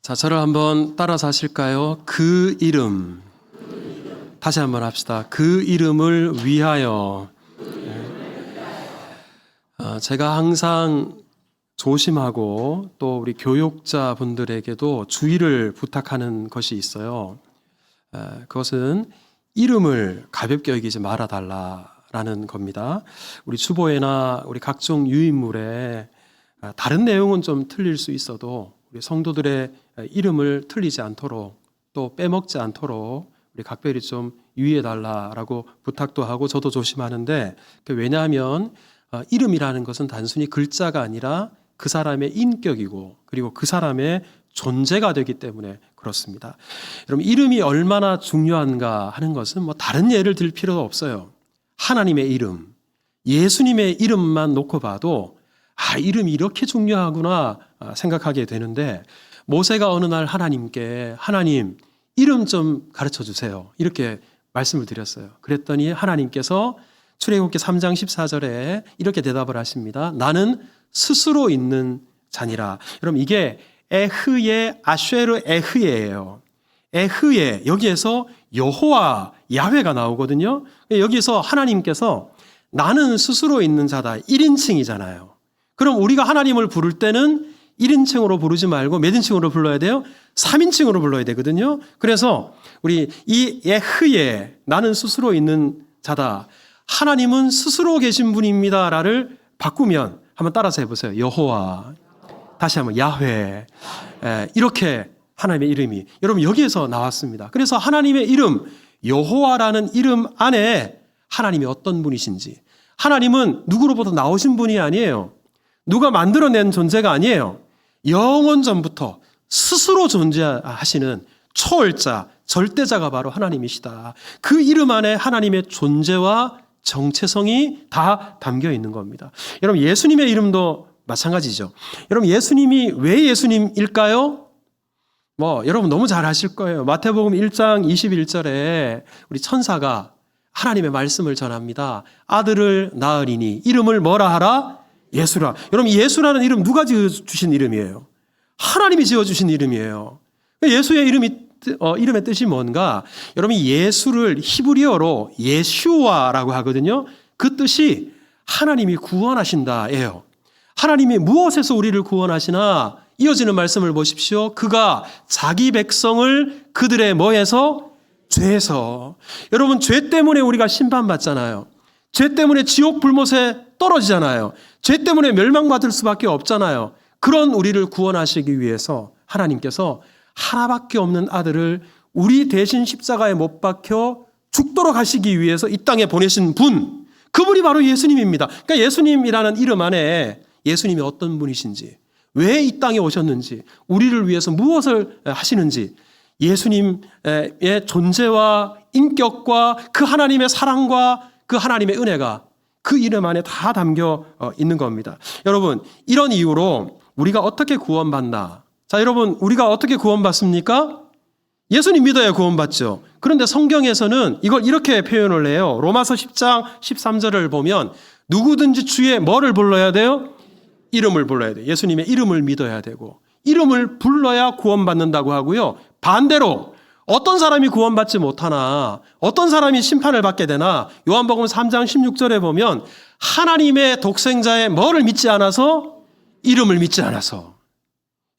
자, 저를 한번 따라서 하실까요? 그 이름. 다시 한번 합시다. 그 이름을 위하여. 제가 항상 조심하고 또 우리 교육자분들에게도 주의를 부탁하는 것이 있어요. 그것은 이름을 가볍게 여기지 말아달라라는 겁니다. 우리 주보에나 우리 각종 유인물에 다른 내용은 좀 틀릴 수 있어도 우리 성도들의 이름을 틀리지 않도록 또 빼먹지 않도록 우리 각별히 좀 유의해달라라고 부탁도 하고 저도 조심하는데, 왜냐하면 이름이라는 것은 단순히 글자가 아니라 그 사람의 인격이고 그리고 그 사람의 존재가 되기 때문에 그렇습니다. 여러분, 이름이 얼마나 중요한가 하는 것은 다른 예를 들 필요도 없어요. 하나님의 이름, 예수님의 이름만 놓고 봐도 이름이 이렇게 중요하구나 생각하게 되는데, 모세가 어느 날 하나님께 하나님 이름 좀 가르쳐 주세요 이렇게 말씀을 드렸어요. 그랬더니 하나님께서 출애굽기 3장 14절에 이렇게 대답을 하십니다. 나는 스스로 있는 자니라. 여러분, 이게 에흐예 아쉐르 에흐예예요. 에흐예, 여기에서 여호와 야훼가 나오거든요. 여기서 하나님께서 나는 스스로 있는 자다 1인칭이잖아요. 그럼 우리가 하나님을 부를 때는 1인칭으로 부르지 말고 몇 인칭으로 불러야 돼요? 3인칭으로 불러야 되거든요. 그래서 우리 이 에흐예, 나는 스스로 있는 자다, 하나님은 스스로 계신 분입니다라를 바꾸면 한번 따라서 해보세요. 여호와, 다시 한번 야훼, 이렇게 하나님의 이름이 여러분 여기에서 나왔습니다. 그래서 하나님의 이름 여호와라는 이름 안에 하나님이 어떤 분이신지, 하나님은 누구로부터 나오신 분이 아니에요. 누가 만들어낸 존재가 아니에요. 영원 전부터 스스로 존재하시는 초월자, 절대자가 바로 하나님이시다. 그 이름 안에 하나님의 존재와 정체성이 다 담겨 있는 겁니다. 여러분, 예수님의 이름도 마찬가지죠. 여러분, 예수님이 왜 예수님일까요? 여러분 너무 잘 아실 거예요. 마태복음 1장 21절에 우리 천사가 하나님의 말씀을 전합니다. 아들을 낳으리니 이름을 뭐라 하라? 예수라. 여러분, 예수라는 이름 누가 지어주신 이름이에요? 하나님이 지어주신 이름이에요. 예수의 이름의 뜻이 뭔가? 여러분, 예수를 히브리어로 예슈아라고 하거든요. 그 뜻이 하나님이 구원하신다예요. 하나님이 무엇에서 우리를 구원하시나? 이어지는 말씀을 보십시오. 그가 자기 백성을 그들의 뭐에서? 죄에서. 여러분, 죄 때문에 우리가 심판받잖아요. 죄 때문에 지옥 불못에 떨어지잖아요. 죄 때문에 멸망받을 수밖에 없잖아요. 그런 우리를 구원하시기 위해서 하나님께서 하나밖에 없는 아들을 우리 대신 십자가에 못 박혀 죽도록 하시기 위해서 이 땅에 보내신 분, 그분이 바로 예수님입니다. 그러니까 예수님이라는 이름 안에 예수님이 어떤 분이신지, 왜 이 땅에 오셨는지, 우리를 위해서 무엇을 하시는지, 예수님의 존재와 인격과 그 하나님의 사랑과 그 하나님의 은혜가 그 이름 안에 다 담겨 있는 겁니다. 여러분, 이런 이유로 우리가 어떻게 구원받나? 자, 여러분, 우리가 어떻게 구원받습니까? 예수님 믿어야 구원받죠. 그런데 성경에서는 이걸 이렇게 표현을 해요. 로마서 10장 13절을 보면 누구든지 주의 뭐를 불러야 돼요? 이름을 불러야 돼요. 예수님의 이름을 믿어야 되고 이름을 불러야 구원받는다고 하고요. 반대로 어떤 사람이 구원받지 못하나, 어떤 사람이 심판을 받게 되나, 요한복음 3장 16절에 보면 하나님의 독생자의 뭐를 믿지 않아서? 이름을 믿지 않아서.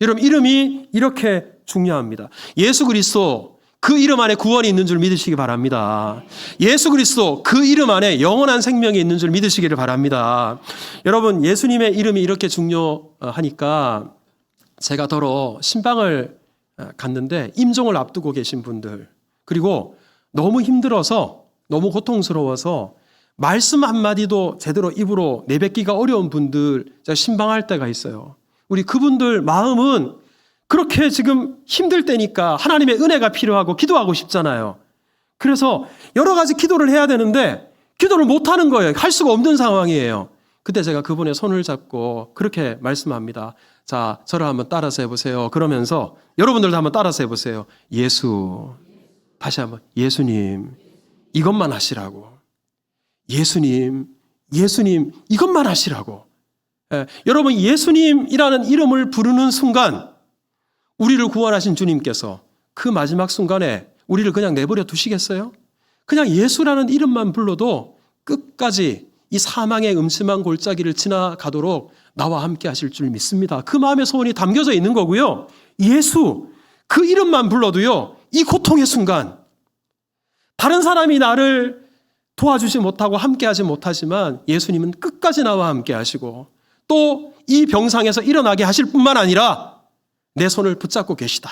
여러분, 이름이 이렇게 중요합니다. 예수 그리스도, 그 이름 안에 구원이 있는 줄 믿으시기 바랍니다. 예수 그리스도, 그 이름 안에 영원한 생명이 있는 줄 믿으시기를 바랍니다. 여러분, 예수님의 이름이 이렇게 중요하니까 제가 더러 신방을 갔는데 임종을 앞두고 계신 분들, 그리고 너무 힘들어서, 너무 고통스러워서 말씀 한마디도 제대로 입으로 내뱉기가 어려운 분들 신방할 때가 있어요. 우리 그분들 마음은 그렇게 지금 힘들 때니까 하나님의 은혜가 필요하고 기도하고 싶잖아요. 그래서 여러 가지 기도를 해야 되는데 기도를 못하는 거예요. 할 수가 없는 상황이에요. 그때 제가 그분의 손을 잡고 그렇게 말씀합니다. 자, 저를 한번 따라서 해보세요. 그러면서 여러분들도 한번 따라서 해보세요. 예수, 다시 한번 예수님, 이것만 하시라고. 예수님, 이것만 하시라고. 여러분, 예수님이라는 이름을 부르는 순간 우리를 구원하신 주님께서 그 마지막 순간에 우리를 그냥 내버려 두시겠어요? 그냥 예수라는 이름만 불러도 끝까지 이 사망의 음침한 골짜기를 지나가도록 나와 함께 하실 줄 믿습니다. 그 마음의 소원이 담겨져 있는 거고요. 예수, 그 이름만 불러도요, 이 고통의 순간, 다른 사람이 나를 도와주지 못하고 함께 하지 못하지만 예수님은 끝까지 나와 함께 하시고 또 이 병상에서 일어나게 하실 뿐만 아니라 내 손을 붙잡고 계시다.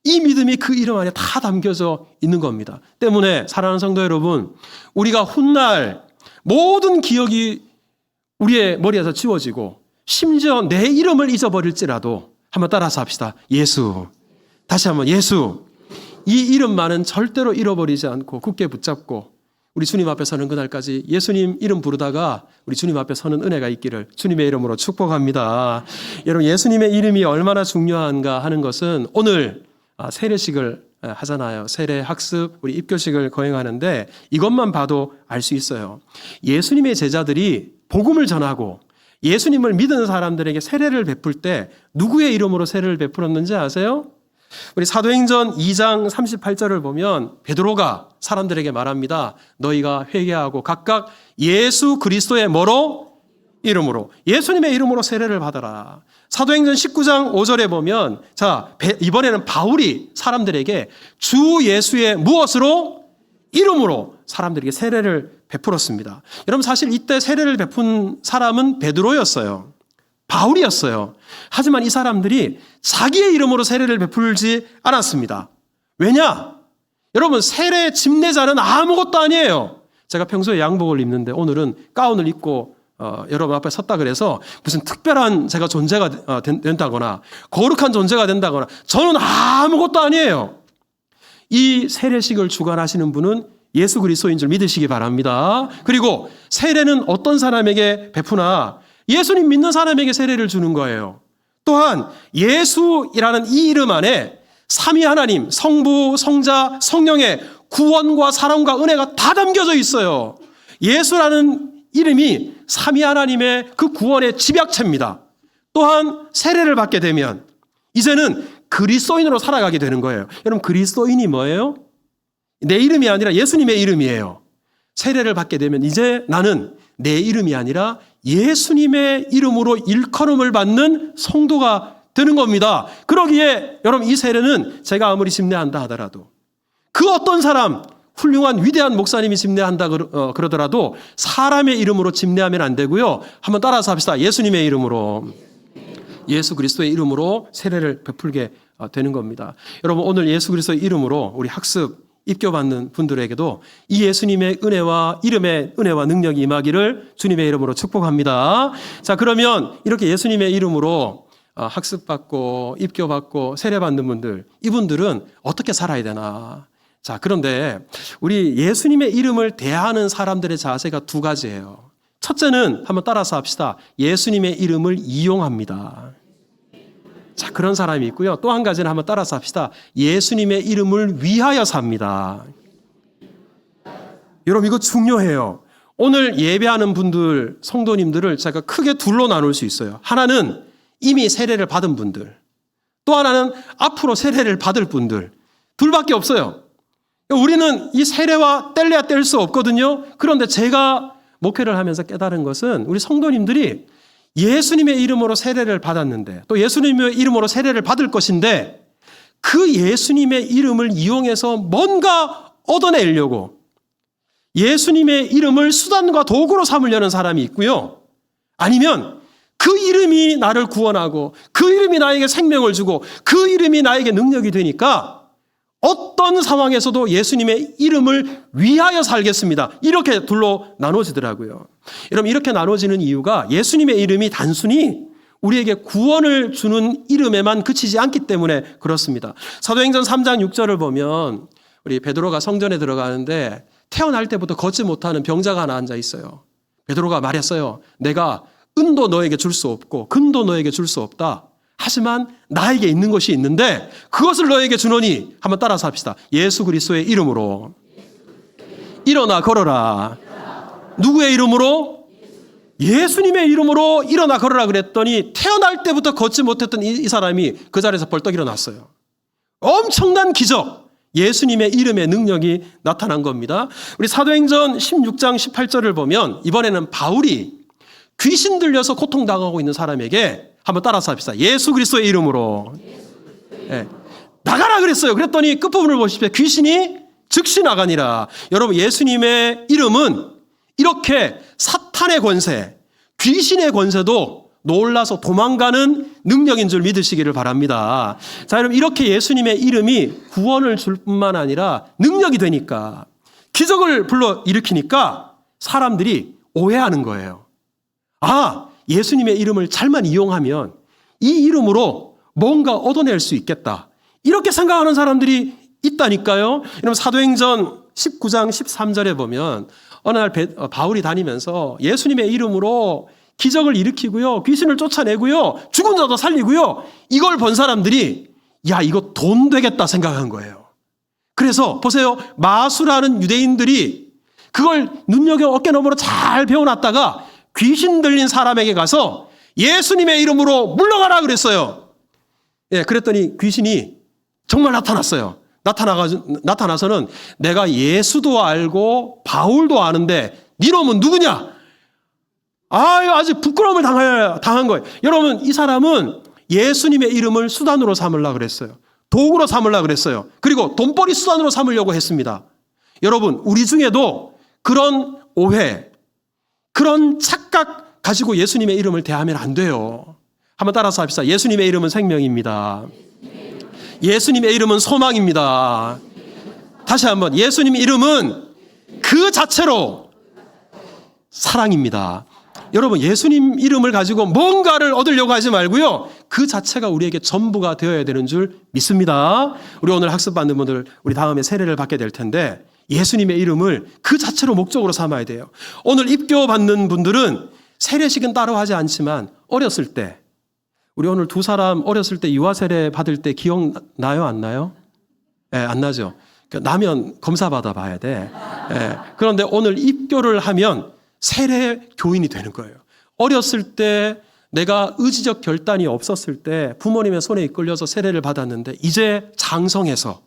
이 믿음이 그 이름 안에 다 담겨져 있는 겁니다. 때문에 사랑하는 성도 여러분, 우리가 훗날 모든 기억이 우리의 머리에서 지워지고 심지어 내 이름을 잊어버릴지라도 한번 따라서 합시다. 예수. 다시 한번 예수. 이 이름만은 절대로 잃어버리지 않고 굳게 붙잡고 우리 주님 앞에 서는 그날까지 예수님 이름 부르다가 우리 주님 앞에 서는 은혜가 있기를 주님의 이름으로 축복합니다. 여러분, 예수님의 이름이 얼마나 중요한가 하는 것은 오늘 세례식을 하잖아요. 세례 학습, 우리 입교식을 거행하는데 이것만 봐도 알 수 있어요. 예수님의 제자들이 복음을 전하고 예수님을 믿는 사람들에게 세례를 베풀 때 누구의 이름으로 세례를 베풀었는지 아세요? 우리 사도행전 2장 38절을 보면 베드로가 사람들에게 말합니다. 너희가 회개하고 각각 예수 그리스도의 뭐로? 이름으로. 예수님의 이름으로 세례를 받아라. 사도행전 19장 5절에 보면 이번에는 바울이 사람들에게 주 예수의 무엇으로? 이름으로 사람들에게 세례를 베풀었습니다. 여러분, 사실 이때 세례를 베푼 사람은 베드로였어요. 바울이었어요. 하지만 이 사람들이 자기의 이름으로 세례를 베풀지 않았습니다. 왜냐? 여러분, 세례 집례자는 아무것도 아니에요. 제가 평소에 양복을 입는데 오늘은 가운을 입고 여러분 앞에 섰다 그래서 무슨 특별한 제가 존재가 된다거나 거룩한 존재가 된다거나 저는 아무것도 아니에요. 이 세례식을 주관하시는 분은 예수 그리스도인 줄 믿으시기 바랍니다. 그리고 세례는 어떤 사람에게 베푸나 예수님 믿는 사람에게 세례를 주는 거예요. 또한 예수이라는 이 이름 안에 삼위 하나님, 성부, 성자, 성령의 구원과 사랑과 은혜가 다 담겨져 있어요. 예수라는 이름이 삼위 하나님의 그 구원의 집약체입니다. 또한 세례를 받게 되면 이제는 그리스도인으로 살아가게 되는 거예요. 여러분, 그리스도인이 뭐예요? 내 이름이 아니라 예수님의 이름이에요. 세례를 받게 되면 이제 나는 내 이름이 아니라 예수님의 이름으로 일컬음을 받는 성도가 되는 겁니다. 그러기에 여러분, 이 세례는 제가 아무리 집례한다 하더라도 그 어떤 사람, 훌륭한 위대한 목사님이 집례한다 그러더라도 사람의 이름으로 집례하면 안 되고요. 한번 따라서 합시다. 예수님의 이름으로, 예수 그리스도의 이름으로 세례를 베풀게 되는 겁니다. 여러분, 오늘 예수 그리스도의 이름으로 우리 학습 입교받는 분들에게도 이 예수님의 은혜와 이름의 은혜와 능력이 임하기를 주님의 이름으로 축복합니다. 자, 그러면 이렇게 예수님의 이름으로 학습받고 입교받고 세례받는 분들, 이분들은 어떻게 살아야 되나? 자, 그런데 우리 예수님의 이름을 대하는 사람들의 자세가 두 가지예요. 첫째는 한번 따라서 합시다. 예수님의 이름을 이용합니다. 자, 그런 사람이 있고요. 또 한 가지는 한번 따라서 합시다. 예수님의 이름을 위하여 삽니다. 여러분, 이거 중요해요. 오늘 예배하는 분들, 성도님들을 제가 크게 둘로 나눌 수 있어요. 하나는 이미 세례를 받은 분들, 또 하나는 앞으로 세례를 받을 분들, 둘밖에 없어요. 우리는 이 세례와 뗄래야 뗄 수 없거든요. 그런데 제가 목회를 하면서 깨달은 것은 우리 성도님들이 예수님의 이름으로 세례를 받았는데 또 예수님의 이름으로 세례를 받을 것인데 그 예수님의 이름을 이용해서 뭔가 얻어내려고 예수님의 이름을 수단과 도구로 삼으려는 사람이 있고요. 아니면 그 이름이 나를 구원하고 그 이름이 나에게 생명을 주고 그 이름이 나에게 능력이 되니까 어떤 상황에서도 예수님의 이름을 위하여 살겠습니다. 이렇게 둘로 나눠지더라고요. 여러분, 이렇게 나눠지는 이유가 예수님의 이름이 단순히 우리에게 구원을 주는 이름에만 그치지 않기 때문에 그렇습니다. 사도행전 3장 6절을 보면 우리 베드로가 성전에 들어가는데 태어날 때부터 걷지 못하는 병자가 하나 앉아 있어요. 베드로가 말했어요. 내가 은도 너에게 줄 수 없고 금도 너에게 줄 수 없다. 하지만 나에게 있는 것이 있는데 그것을 너에게 주노니 한번 따라서 합시다. 예수 그리스도의 이름으로 일어나 걸어라. 누구의 이름으로? 예수님의 이름으로 일어나 걸으라 그랬더니 태어날 때부터 걷지 못했던 이 사람이 그 자리에서 벌떡 일어났어요. 엄청난 기적, 예수님의 이름의 능력이 나타난 겁니다. 우리 사도행전 16장 18절을 보면 이번에는 바울이 귀신 들려서 고통당하고 있는 사람에게 한번 따라서 합시다. 예수 그리스도의 이름으로 나가라 그랬어요. 그랬더니 끝부분을 보십시오. 귀신이 즉시 나가니라. 여러분, 예수님의 이름은 이렇게 사탄의 권세, 귀신의 권세도 놀라서 도망가는 능력인 줄 믿으시기를 바랍니다. 자, 여러분, 이렇게 예수님의 이름이 구원을 줄 뿐만 아니라 능력이 되니까, 기적을 불러 일으키니까 사람들이 오해하는 거예요. 아, 예수님의 이름을 잘만 이용하면 이 이름으로 뭔가 얻어낼 수 있겠다, 이렇게 생각하는 사람들이 있다니까요. 여러분, 사도행전 19장 13절에 보면 어느 날 바울이 다니면서 예수님의 이름으로 기적을 일으키고요, 귀신을 쫓아내고요, 죽은 자도 살리고요, 이걸 본 사람들이 야, 이거 돈 되겠다 생각한 거예요. 그래서 보세요, 마수라는 유대인들이 그걸 눈여겨 어깨너머로 잘 배워놨다가 귀신 들린 사람에게 가서 예수님의 이름으로 물러가라 그랬어요. 그랬더니 귀신이 정말 나타났어요. 나타나서는 내가 예수도 알고 바울도 아는데 네 놈은 누구냐? 아주 부끄러움을 당한 거예요. 여러분, 이 사람은 예수님의 이름을 수단으로 삼으려고 그랬어요. 도구로 삼으려고 그랬어요. 그리고 돈벌이 수단으로 삼으려고 했습니다. 여러분, 우리 중에도 그런 오해, 그런 착각 가지고 예수님의 이름을 대하면 안 돼요. 한번 따라서 합시다. 예수님의 이름은 생명입니다. 예수님의 이름은 소망입니다. 다시 한번, 예수님의 이름은 그 자체로 사랑입니다. 여러분, 예수님 이름을 가지고 뭔가를 얻으려고 하지 말고요, 그 자체가 우리에게 전부가 되어야 되는 줄 믿습니다. 우리 오늘 학습받는 분들, 우리 다음에 세례를 받게 될 텐데 예수님의 이름을 그 자체로 목적으로 삼아야 돼요. 오늘 입교받는 분들은 세례식은 따로 하지 않지만 어렸을 때, 우리 오늘 두 사람 어렸을 때 유아세례 받을 때 기억나요? 안 나요? 안 나죠. 나면 검사 받아봐야 돼. 그런데 오늘 입교를 하면 세례 교인이 되는 거예요. 어렸을 때 내가 의지적 결단이 없었을 때 부모님의 손에 이끌려서 세례를 받았는데 이제 장성해서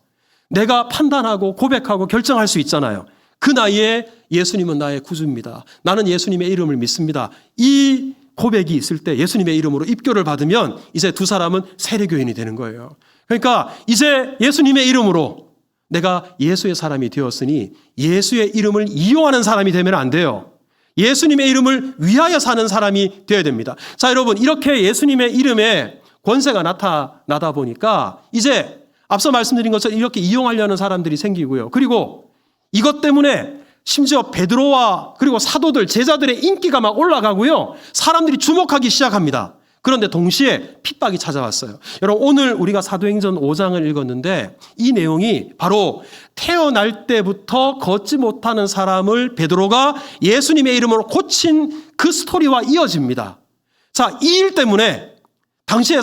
내가 판단하고 고백하고 결정할 수 있잖아요. 그 나이에 예수님은 나의 구주입니다. 나는 예수님의 이름을 믿습니다. 이 고백이 있을 때 예수님의 이름으로 입교를 받으면 이제 두 사람은 세례교인이 되는 거예요. 그러니까 이제 예수님의 이름으로 내가 예수의 사람이 되었으니 예수의 이름을 이용하는 사람이 되면 안 돼요. 예수님의 이름을 위하여 사는 사람이 되어야 됩니다. 자, 여러분, 이렇게 예수님의 이름에 권세가 나타나다 보니까 이제 앞서 말씀드린 것처럼 이렇게 이용하려는 사람들이 생기고요. 그리고 이것 때문에 심지어 베드로와 그리고 사도들, 제자들의 인기가 막 올라가고요, 사람들이 주목하기 시작합니다. 그런데 동시에 핍박이 찾아왔어요. 여러분, 오늘 우리가 사도행전 5장을 읽었는데 이 내용이 바로 태어날 때부터 걷지 못하는 사람을 베드로가 예수님의 이름으로 고친 그 스토리와 이어집니다. 자, 이 일 때문에 당시에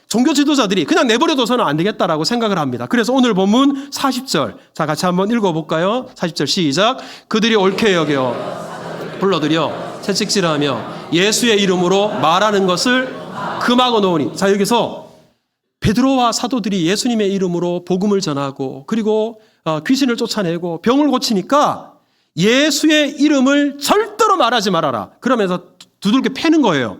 종교 지도자들이 그냥 내버려둬서는 안 되겠다라고 생각을 합니다. 그래서 오늘 본문 40절, 자, 같이 한번 읽어볼까요? 40절 시작. 그들이 옳게 여겨 불러들여 채찍질하며 예수의 이름으로 말하는 것을 금하고 놓으니. 자, 여기서 베드로와 사도들이 예수님의 이름으로 복음을 전하고 그리고 귀신을 쫓아내고 병을 고치니까 예수의 이름을 절대로 말하지 말아라, 그러면서 두들겨 패는 거예요.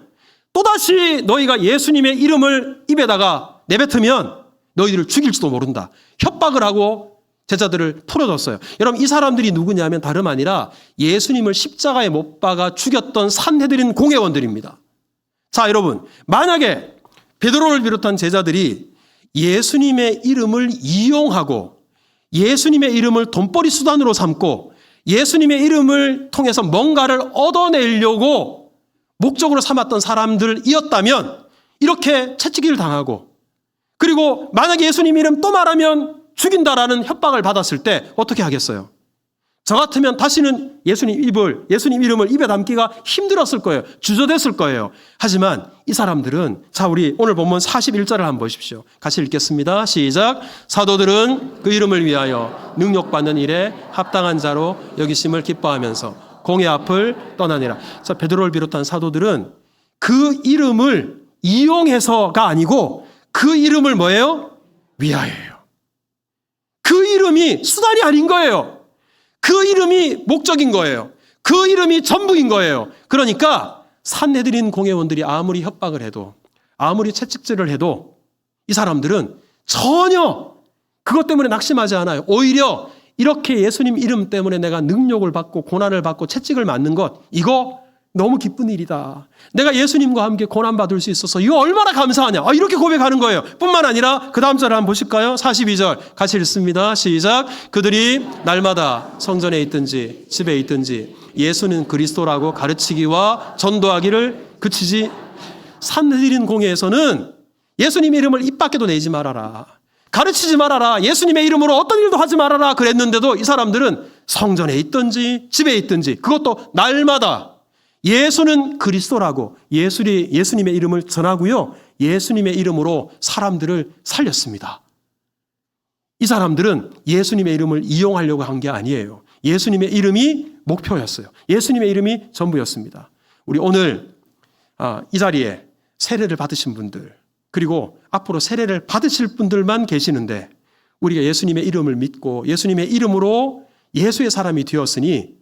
또다시 너희가 예수님의 이름을 입에다가 내뱉으면 너희들을 죽일지도 모른다, 협박을 하고 제자들을 풀어줬어요. 여러분, 이 사람들이 누구냐면 다름 아니라 예수님을 십자가에 못 박아 죽였던 산헤드린 공회원들입니다. 자, 여러분, 만약에 베드로를 비롯한 제자들이 예수님의 이름을 이용하고 예수님의 이름을 돈벌이 수단으로 삼고 예수님의 이름을 통해서 뭔가를 얻어내려고 목적으로 삼았던 사람들이었다면 이렇게 채찍질 당하고, 그리고 만약에 예수님 이름 또 말하면 죽인다라는 협박을 받았을 때 어떻게 하겠어요? 저 같으면 다시는 예수님 이름을 입에 담기가 힘들었을 거예요. 주저됐을 거예요. 하지만 이 사람들은, 자, 우리 오늘 본문 41절을 한번 보십시오. 같이 읽겠습니다. 시작. 사도들은 그 이름을 위하여 능력받는 일에 합당한 자로 여기심을 기뻐하면서 공회 앞을 떠나니라. 자, 베드로를 비롯한 사도들은 그 이름을 이용해서가 아니고 그 이름을 뭐예요? 위하여예요. 그 이름이 수단이 아닌 거예요. 그 이름이 목적인 거예요. 그 이름이 전부인 거예요. 그러니까 산헤드린 공회원들이 아무리 협박을 해도 아무리 채찍질을 해도 이 사람들은 전혀 그것 때문에 낙심하지 않아요. 오히려 이렇게 예수님 이름 때문에 내가 능욕을 받고 고난을 받고 채찍을 맞는 것, 이거 너무 기쁜 일이다. 내가 예수님과 함께 고난받을 수 있어서 이거 얼마나 감사하냐. 이렇게 고백하는 거예요. 뿐만 아니라 그 다음 절을 한번 보실까요? 42절 같이 읽습니다. 시작. 그들이 날마다 성전에 있든지 집에 있든지 예수는 그리스도라고 가르치기와 전도하기를 그치지. 산헤드린 공회에서는 예수님 이름을 입 밖에도 내지 말아라. 가르치지 말아라. 예수님의 이름으로 어떤 일도 하지 말아라. 그랬는데도 이 사람들은 성전에 있든지 집에 있든지 그것도 날마다 예수는 그리스도라고 예수님의 이름을 전하고요. 예수님의 이름으로 사람들을 살렸습니다. 이 사람들은 예수님의 이름을 이용하려고 한 게 아니에요. 예수님의 이름이 목표였어요. 예수님의 이름이 전부였습니다. 우리 오늘 이 자리에 세례를 받으신 분들, 그리고 앞으로 세례를 받으실 분들만 계시는데 우리가 예수님의 이름을 믿고 예수님의 이름으로 예수의 사람이 되었으니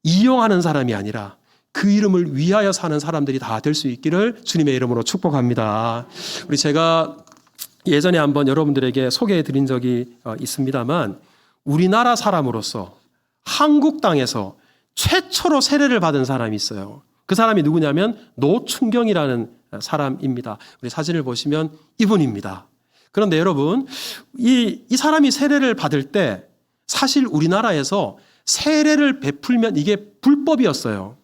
이용하는 사람이 아니라 그 이름을 위하여 사는 사람들이 다 될 수 있기를 주님의 이름으로 축복합니다. 우리 제가 예전에 한번 여러분들에게 소개해 드린 적이 있습니다만 우리나라 사람으로서 한국 땅에서 최초로 세례를 받은 사람이 있어요. 그 사람이 누구냐면 노충경이라는 사람입니다. 우리 사진을 보시면 이분입니다. 그런데 여러분, 이 사람이 세례를 받을 때 사실 우리나라에서 세례를 베풀면 이게 불법이었어요.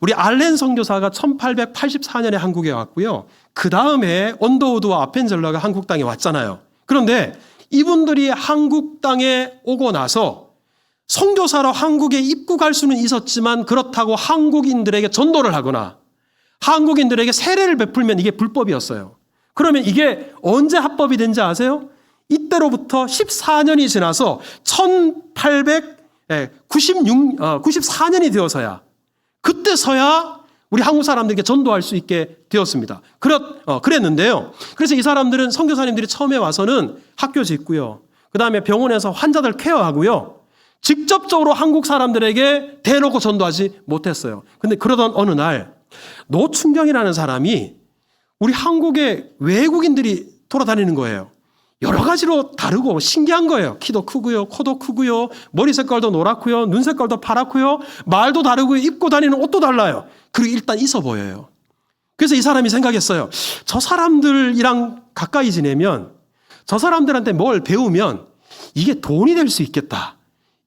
우리 알렌 선교사가 1884년에 한국에 왔고요. 그 다음에 언더우드와 아펜젤러가 한국 땅에 왔잖아요. 그런데 이분들이 한국 땅에 오고 나서 선교사로 한국에 입국할 수는 있었지만 그렇다고 한국인들에게 전도를 하거나 한국인들에게 세례를 베풀면 이게 불법이었어요. 그러면 이게 언제 합법이 된지 아세요? 이때로부터 14년이 지나서 1894년이 되어서야, 그때서야 우리 한국 사람들에게 전도할 수 있게 되었습니다. 그랬는데요. 그래서 이 사람들은 선교사님들이 처음에 와서는 학교 짓고요. 그 다음에 병원에서 환자들 케어하고요. 직접적으로 한국 사람들에게 대놓고 전도하지 못했어요. 근데 그러던 어느 날 노충경이라는 사람이 우리 한국에 외국인들이 돌아다니는 거예요. 여러 가지로 다르고 신기한 거예요. 키도 크고요, 코도 크고요, 머리 색깔도 노랗고요, 눈 색깔도 파랗고요, 말도 다르고요, 입고 다니는 옷도 달라요. 그리고 일단 있어 보여요. 그래서 이 사람이 생각했어요. 저 사람들이랑 가까이 지내면, 저 사람들한테 뭘 배우면 이게 돈이 될 수 있겠다.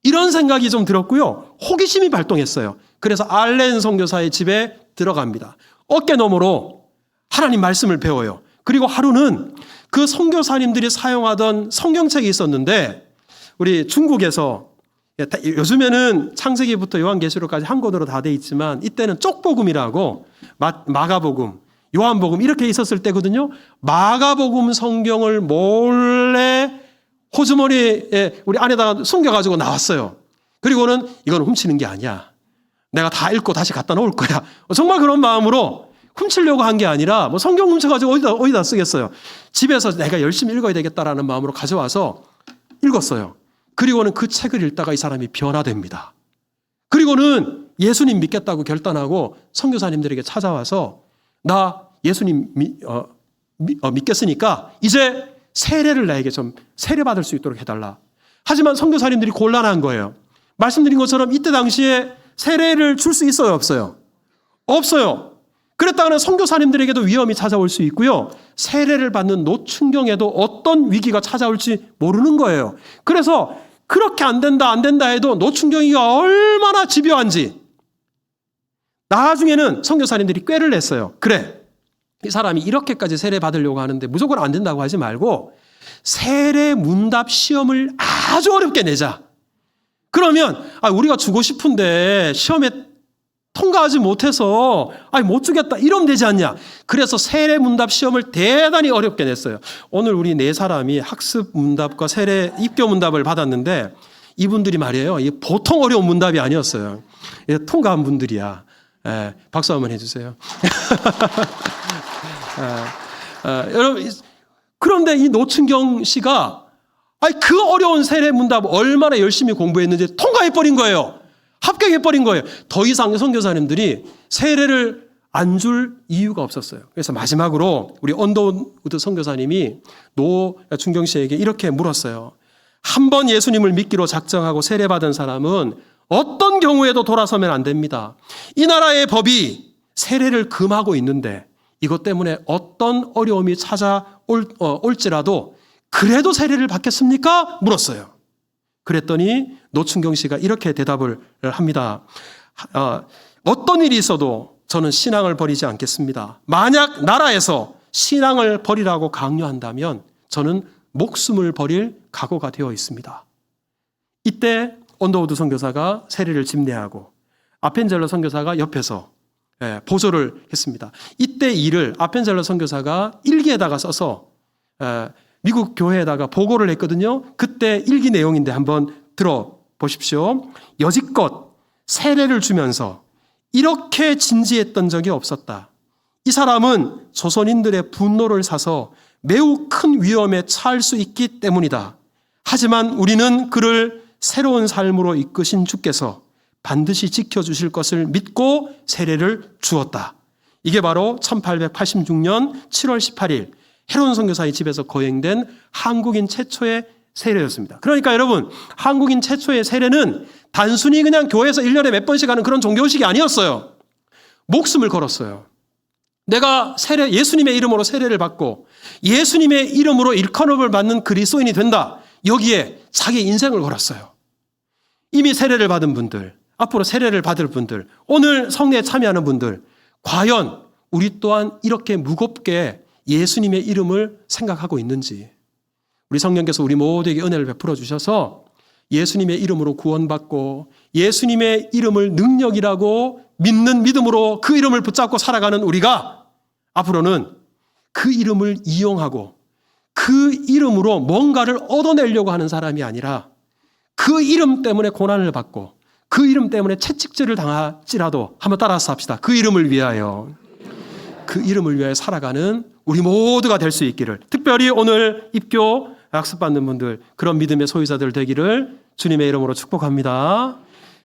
이런 생각이 좀 들었고요. 호기심이 발동했어요. 그래서 알렌 선교사의 집에 들어갑니다. 어깨너머로 하나님 말씀을 배워요. 그리고 하루는 그 선교사님들이 사용하던 성경책이 있었는데, 우리 중국에서 요즘에는 창세기부터 요한계시록까지 한권으로 다 돼 있지만 이때는 쪽복음이라고 마가복음, 요한복음 이렇게 있었을 때거든요. 마가복음 성경을 몰래 호주머니에 우리 안에다가 숨겨가지고 나왔어요. 그리고는 이건 훔치는 게 아니야. 내가 다 읽고 다시 갖다 놓을 거야. 정말 그런 마음으로 훔치려고 한 게 아니라 뭐 성경 훔쳐가지고 어디다 쓰겠어요. 집에서 내가 열심히 읽어야 되겠다라는 마음으로 가져와서 읽었어요. 그리고는 그 책을 읽다가 이 사람이 변화됩니다. 그리고는 예수님 믿겠다고 결단하고 선교사님들에게 찾아와서 나 예수님 믿겠으니까 이제 세례를 나에게 좀 세례받을 수 있도록 해달라. 하지만 선교사님들이 곤란한 거예요. 말씀드린 것처럼 이때 당시에 세례를 줄 수 있어요, 없어요? 없어요. 그랬다가는 선교사님들에게도 위험이 찾아올 수 있고요. 세례를 받는 노충경에도 어떤 위기가 찾아올지 모르는 거예요. 그래서 그렇게 안 된다 해도 노충경이가 얼마나 집요한지 나중에는 선교사님들이 꾀를 냈어요. 그래, 이 사람이 이렇게까지 세례 받으려고 하는데 무조건 안 된다고 하지 말고 세례 문답 시험을 아주 어렵게 내자. 그러면 우리가 주고 싶은데 시험에 통과하지 못해서 못 주겠다 이러면 되지 않냐. 그래서 세례 문답 시험을 대단히 어렵게 냈어요. 오늘 우리 네 사람이 학습 문답과 세례 입교 문답을 받았는데 이분들이 말이에요. 이게 보통 어려운 문답이 아니었어요. 통과한 분들이야. 박수 한번 해주세요. 여러분, 그런데 이 노춘경 씨가 그 어려운 세례 문답 얼마나 열심히 공부했는지 통과해버린 거예요. 합격해버린 거예요. 더 이상 선교사님들이 세례를 안 줄 이유가 없었어요. 그래서 마지막으로 우리 언더우드 선교사님이 노춘경 씨에게 이렇게 물었어요. 한 번 예수님을 믿기로 작정하고 세례받은 사람은 어떤 경우에도 돌아서면 안 됩니다. 이 나라의 법이 세례를 금하고 있는데 이것 때문에 어떤 어려움이 찾아올지라도 그래도 세례를 받겠습니까? 물었어요. 그랬더니 노춘경 씨가 이렇게 대답을 합니다. 어떤 일이 있어도 저는 신앙을 버리지 않겠습니다. 만약 나라에서 신앙을 버리라고 강요한다면 저는 목숨을 버릴 각오가 되어 있습니다. 이때 언더우드 선교사가 세례를 집례하고 아펜젤러 선교사가 옆에서 보조를 했습니다. 이때 일을 아펜젤러 선교사가 일기에다가 써서 미국 교회에다가 보고를 했거든요. 그때 일기 내용인데 한번 들어보십시오. 여지껏 세례를 주면서 이렇게 진지했던 적이 없었다. 이 사람은 조선인들의 분노를 사서 매우 큰 위험에 처할 수 있기 때문이다. 하지만 우리는 그를 새로운 삶으로 이끄신 주께서 반드시 지켜주실 것을 믿고 세례를 주었다. 이게 바로 1886년 7월 18일 헤론 선교사의 집에서 거행된 한국인 최초의 세례였습니다. 그러니까 여러분, 한국인 최초의 세례는 단순히 그냥 교회에서 1년에 몇 번씩 하는 그런 종교의식이 아니었어요. 목숨을 걸었어요. 내가 예수님의 이름으로 세례를 받고 예수님의 이름으로 일컬음을 받는 그리스도인이 된다. 여기에 자기 인생을 걸었어요. 이미 세례를 받은 분들, 앞으로 세례를 받을 분들, 오늘 성례에 참여하는 분들, 과연 우리 또한 이렇게 무겁게 예수님의 이름을 생각하고 있는지, 우리 성령께서 우리 모두에게 은혜를 베풀어 주셔서 예수님의 이름으로 구원받고 예수님의 이름을 능력이라고 믿는 믿음으로 그 이름을 붙잡고 살아가는 우리가 앞으로는 그 이름을 이용하고 그 이름으로 뭔가를 얻어내려고 하는 사람이 아니라 그 이름 때문에 고난을 받고 그 이름 때문에 채찍질을 당할지라도 한번 따라서 합시다. 그 이름을 위하여, 그 이름을 위하여 살아가는 우리 모두가 될 수 있기를, 특별히 오늘 입교 학습받는 분들, 그런 믿음의 소유자들 되기를 주님의 이름으로 축복합니다.